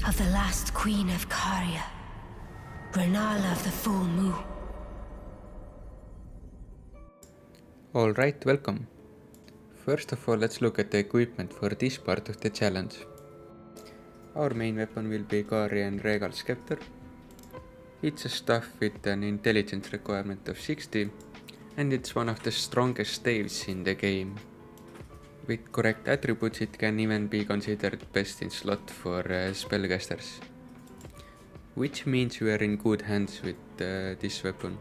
of the last queen of Caria, Rennala of the full moon. Alright, welcome. First of all, let's look at the equipment for this part of the challenge. Our main weapon will be Carian Regal Scepter. It's a staff with an intelligence requirement of 60, and it's one of the strongest staves in the game. With correct attributes, it can even be considered best in slot for spellcasters. Which means we are in good hands with this weapon.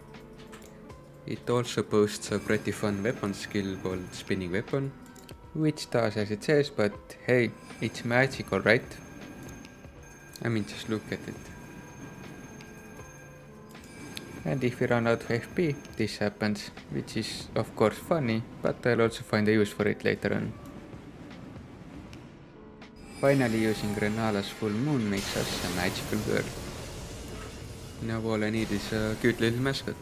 It also boasts a pretty fun weapon skill called Spinning Weapon, which does as it says, but hey, it's magical, right? I mean, just look at it. And if we run out of FP, this happens, which is of course funny, but I'll also find a use for it later on. Finally, using Rennala's full moon makes us a magical girl. Now all I need is a cute little mascot.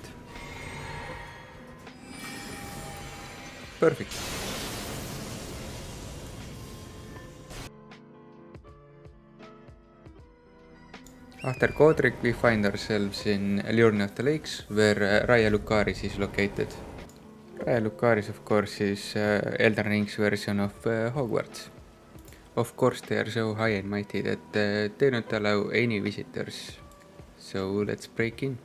Perfect. After Godrick, we find ourselves in Elden of the Lakes, where Raya Lucaris is located. Raya Lucaris, of course, is Elden Ring's version of Hogwarts. Of course, they are so high and mighty that they don't allow any visitors. So let's break in.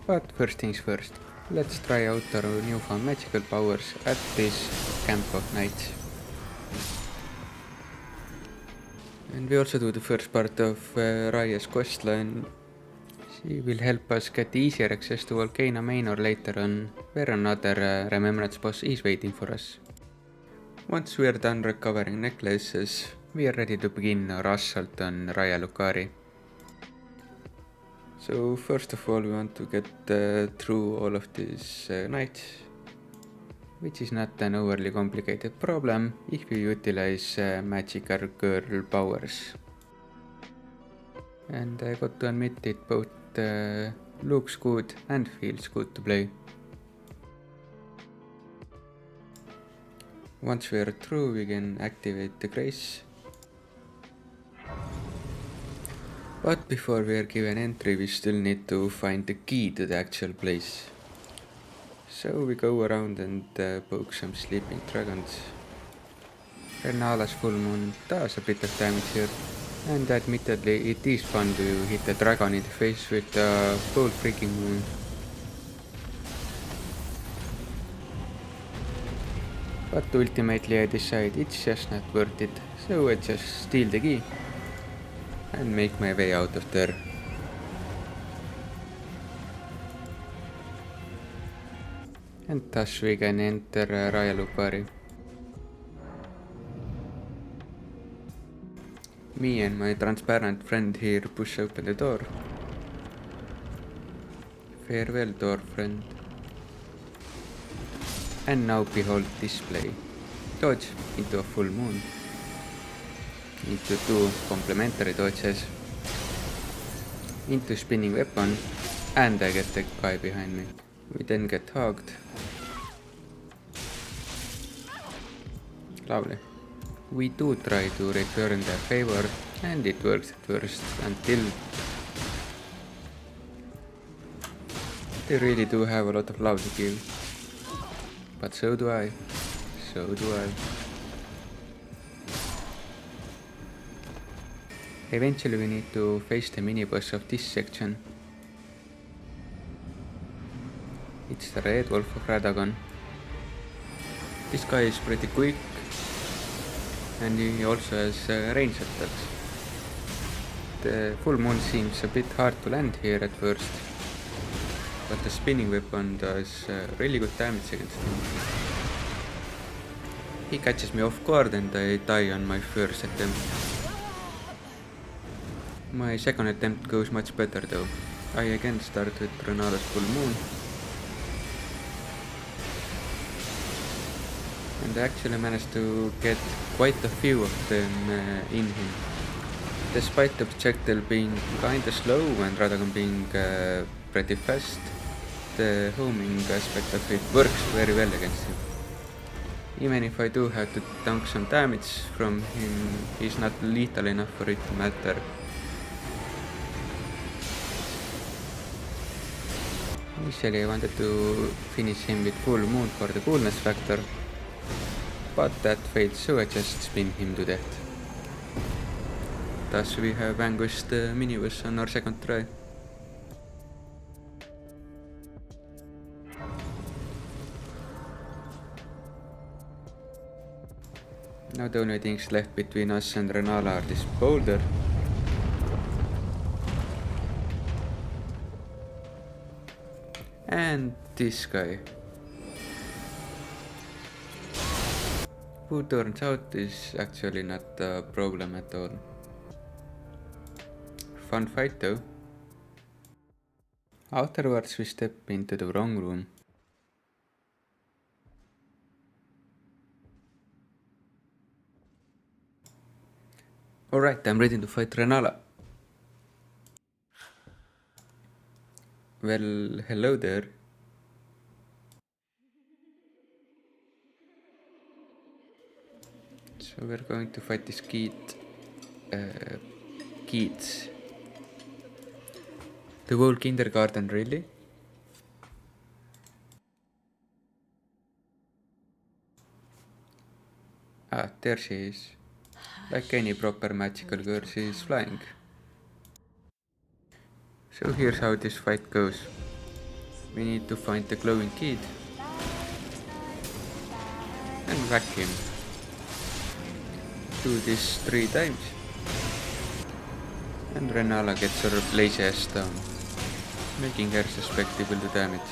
But first things first, let's try out our newfound magical powers at this camp of knights. And we also do the first part of Raya's questline. She will help us get easier access to Volcano Manor later on, where another Remembrance boss is waiting for us. Once we are done recovering necklaces, we are ready to begin our assault on Raya Lucari. So first of all, we want to get through all of these knights, which is not an overly complicated problem if you utilize magical girl powers. And I got to admit, it both looks good and feels good to play. Once we are through, we can activate the grace. But before we are given entry, we still need to find the key to the actual place. So we go around and poke some sleeping dragons. Rennala's full moon does a bit of damage here, and admittedly it is fun to hit a dragon in the face with a full freaking moon. But ultimately I decide it's just not worth it, so I just steal the key and make my way out of there. And thus we can enter Raya Lucari. Me and my transparent friend here push open the door. Farewell, door friend. And now behold display. Dodge into a full moon. Into two complementary dodges. Into spinning weapon. And I get the guy behind me. We then get hugged. Lovely. We do try to return their favor, and it works at first until they really do have a lot of love to give. But so do I. So do I. Eventually we need to face the mini-boss of this section. It's the red Wolf of Radagon. This guy is pretty quick, and he also has range attacks. The full moon seems a bit hard to land here at first, but the spinning weapon does really good damage against him. He catches me off guard and I die on my first attempt. My second attempt goes much better though. I again start with Rennala's full moon. And I actually managed to get quite a few of them in him. Despite the projectile being kinda slow and Radagon being pretty fast, the homing aspect of it works very well against him. Even if I do have to tank some damage from him, he's not lethal enough for it to matter. Initially I wanted to finish him with full moon for the coolness factor, but that failed, so I just spin him to death. Thus we have vanquished the miniboss on our second try. Now the only things left between us and Rennala are this boulder and this guy, who turns out is actually not a problem at all. Fun fight though. Afterwards we step into the wrong room. Alright, I'm ready to fight Rennala. Well, hello there. So we're going to fight this Keats. The whole kindergarten, really? Ah, there she is. Like any proper magical girl, she is flying. So here's how this fight goes. We need to find the glowing kid and whack him. Do this 3 times. And Rennala gets her lazy ass down, making her susceptible to damage.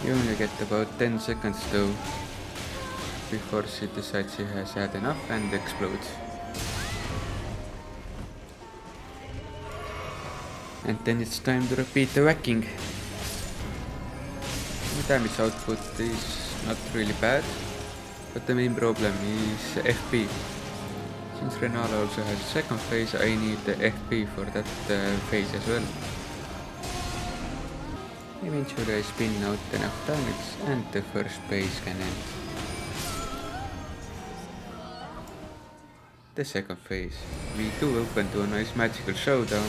You only get about 10 seconds though, before she decides she has had enough and explodes. And then it's time to repeat the whacking. The damage output is not really bad, but the main problem is FP. Since Rennala also has a second phase, I need the FP for that phase as well. Eventually I spin out enough damage and the first phase can end. The second phase. We do open to a nice magical showdown,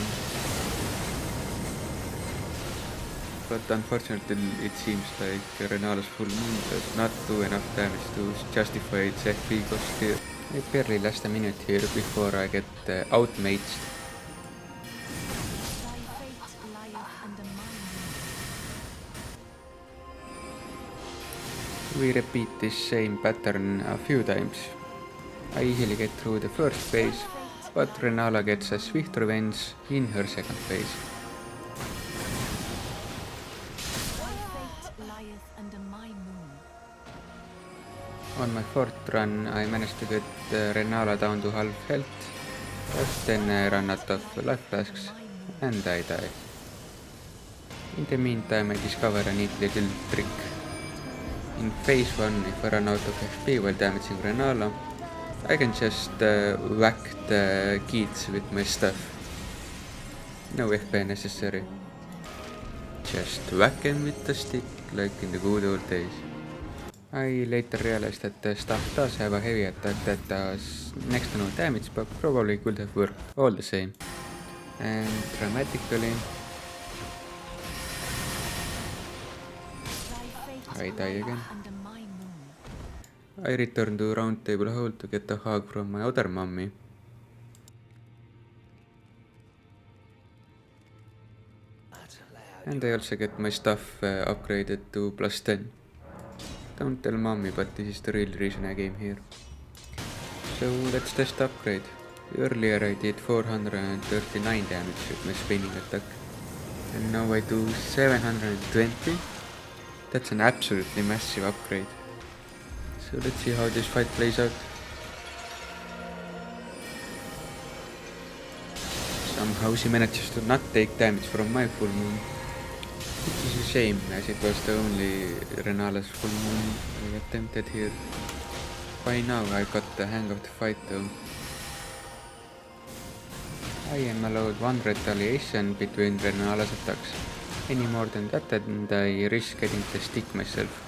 but unfortunately it seems like Rennala's full moon does not do enough damage to justify its FP cost here. I barely last a minute here before I get outmaged. We repeat this same pattern a few times. I easily get through the first phase, but Rennala gets a swift revenge in her second phase. On my fourth run I managed to get Rennala down to half health, but then I run out of life flasks and I die. In the meantime I discover a neat little trick. In phase 1, if I run out of FP while damaging Rennala, I can just whack the kids with my stuff. No FP necessary. Just whack him with the stick like in the good old days. I later realized that the stuff does have a heavy attack that does next to no damage, but probably could have worked all the same. And dramatically, I die again. I return to round table hole to get a hug from my other mummy. And I also get my stuff upgraded to +10. Don't tell mommy, but this is the real reason I came here. So let's test upgrade. Earlier I did 439 damage with my spinning attack, and now I do 720. That's an absolutely massive upgrade. So let's see how this fight plays out. Somehow she manages to not take damage from my full moon, which is a shame, as it was the only Rennala's full moon I attempted here. By now I got the hang of the fight though. I am allowed 1 retaliation between Rennala's attacks. Any more than that and I risk getting the stick myself.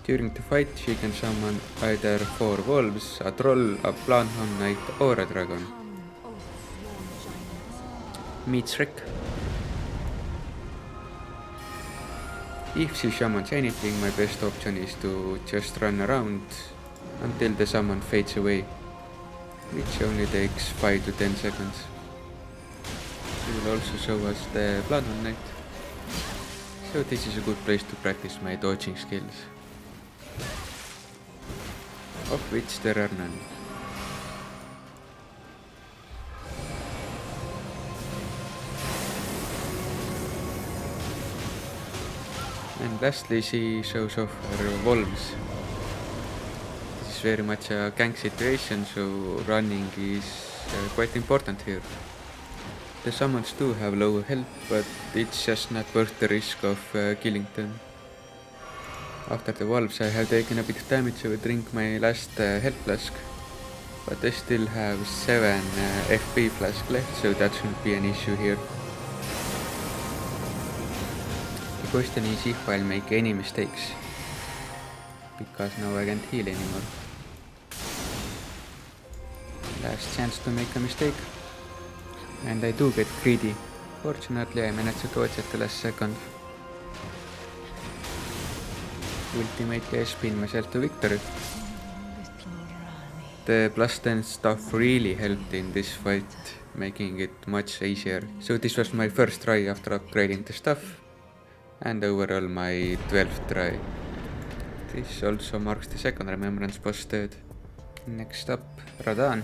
During the fight, she can summon either 4 wolves, a troll, a Planham Knight, or a dragon. Meets Rick. If she summons anything, my best option is to just run around until the summon fades away, which only takes 5 to 10 seconds. She will also show us the Planham Knight, so this is a good place to practice my dodging skills, of which there are none. And lastly, she shows off her wolves. This is very much a gang situation, so running is quite important here. The summons do have lower health, but it's just not worth the risk of killing them. After the wolves, I have taken a bit of damage, so I drink my last health flask. But I still have 7 FP flask left, so that shouldn't be an issue here. The question is if I'll make any mistakes, because now I can't heal anymore. Last chance to make a mistake, and I do get greedy. Fortunately, I managed to dodge at the last second. Ultimately, I spin myself to victory. The plus 10 stuff really helped in this fight, making it much easier. So this was my first try after upgrading the stuff, and overall my 12th try. This also marks the second Remembrance boss dead. Next up, Radagon.